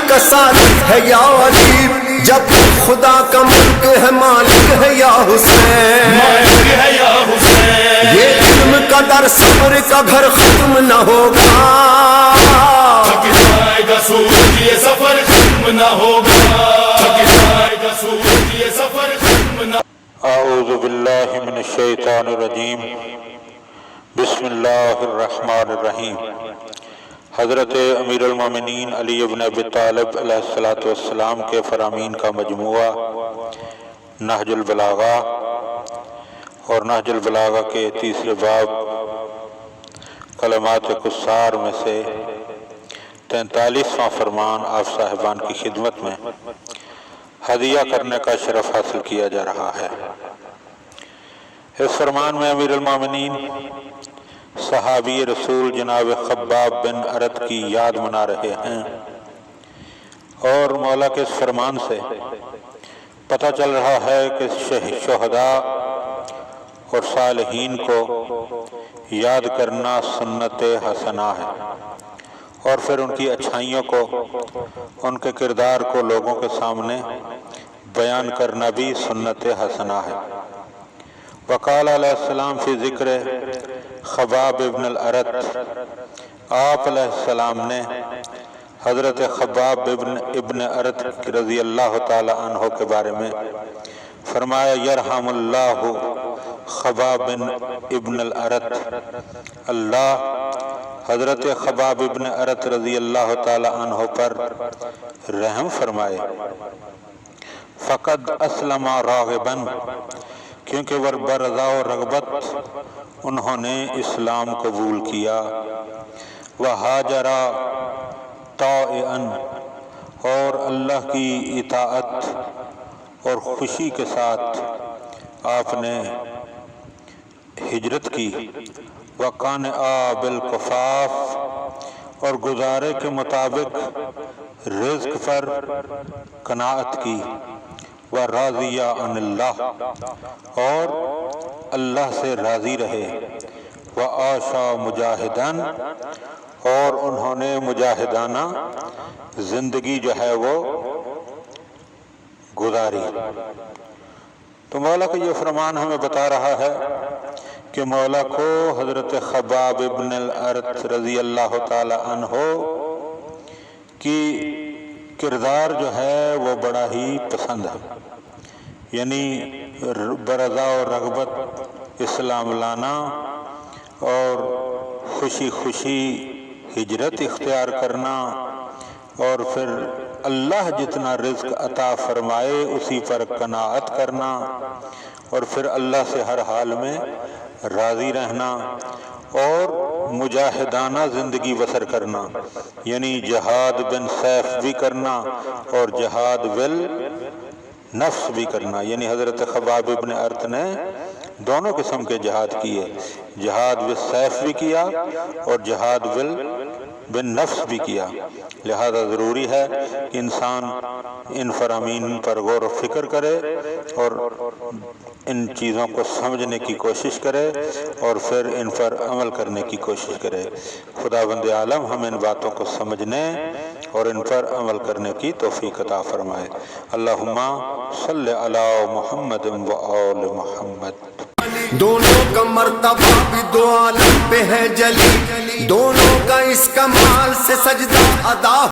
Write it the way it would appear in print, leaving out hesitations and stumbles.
کا سالک ہے یا علی، جب خدا کا ملک ہے مالک ہے یا حسین، یہ علم کا در صبر کا گھر ختم نہ ہوگا، تھک جائے گا سوچ یہ سفر ختم نہ ہوگا، تھک جائے گا سوچ یہ سفر ختم نہ۔ اعوذ باللہ من الشیطان الرجیم، بسم اللہ الرحمن الرحیم۔ حضرت امیر المومنین علی ابن ابی طالب علیہ السلام کے فرامین کا مجموعہ نہج البلاغہ، اور نہج البلاغہ کے تیسرے باب کلمات قصار میں سے 43واں فرمان آپ صاحبان کی خدمت میں ہدیہ کرنے کا شرف حاصل کیا جا رہا ہے۔ اس فرمان میں امیر المومنین صحابی رسول جناب خباب بن ارت کی یاد منا رہے ہیں، اور مولا کے اس فرمان سے پتہ چل رہا ہے کہ شہداء اور صالحین کو یاد کرنا سنت حسنہ ہے، اور پھر ان کی اچھائیوں کو، ان کے کردار کو لوگوں کے سامنے بیان کرنا بھی سنت حسنہ ہے۔ وقال علیہ السلام فی ذکر خباب ابن الارت، آپ علیہ السلام نے حضرت خباب ابن ارت رضی اللہ تعالی عنہ کے بارے میں فرمایا، یرحم اللہ خباب ابن الارت، اللہ حضرت خباب ابن ارت رضی اللہ تعالی عنہ پر رحم فرمائے۔ فقد اسلم راغباً، کیونکہ برضا و رغبت انہوں نے اسلام قبول کیا، وہاجر طائعاً، اور اللہ کی اطاعت اور خوشی کے ساتھ آپ نے ہجرت کی، وقانع بالکفاف، اور گزارے کے مطابق رزق پر قناعت کی، وراضی عن اللہ، اور اللہ سے راضی رہے، وعاشا مجاہداً، اور انہوں نے مجاہدانہ زندگی جو ہے وہ گزاری۔ تو مولا کا یہ فرمان ہمیں بتا رہا ہے کہ مولا کو حضرت خباب ابن الارت رضی اللہ تعالی عنہ کی کردار جو ہے وہ بڑا ہی پسند ہے، یعنی برضا و رغبت اسلام لانا اور خوشی خوشی ہجرت اختیار کرنا، اور پھر اللہ جتنا رزق عطا فرمائے اسی پر قناعت کرنا، اور پھر اللہ سے ہر حال میں راضی رہنا، اور مجاہدانہ زندگی بسر کرنا، یعنی جہاد بن سیف بھی کرنا اور جہاد بل نفس بھی کرنا۔ یعنی حضرت خباب ابن ارت نے دونوں قسم کے جہاد کیے، جہاد بالسیف بھی کیا اور جہاد بن نفس بھی کیا۔ لہذا ضروری ہے کہ انسان ان فرامین پر غور و فکر کرے اور ان چیزوں کو سمجھنے کی کوشش کرے اور پھر ان پر عمل کرنے کی کوشش کرے۔ خداوند عالم ہمیں ان باتوں کو سمجھنے اور ان پر عمل کرنے کی توفیق عطا فرمائے۔ اللہم صلی علی محمد و آل محمد۔ دونوں کا مرتبہ بھی دو عالم پہ ہے جلی، دونوں کا اس کمال سے سجدہ ادا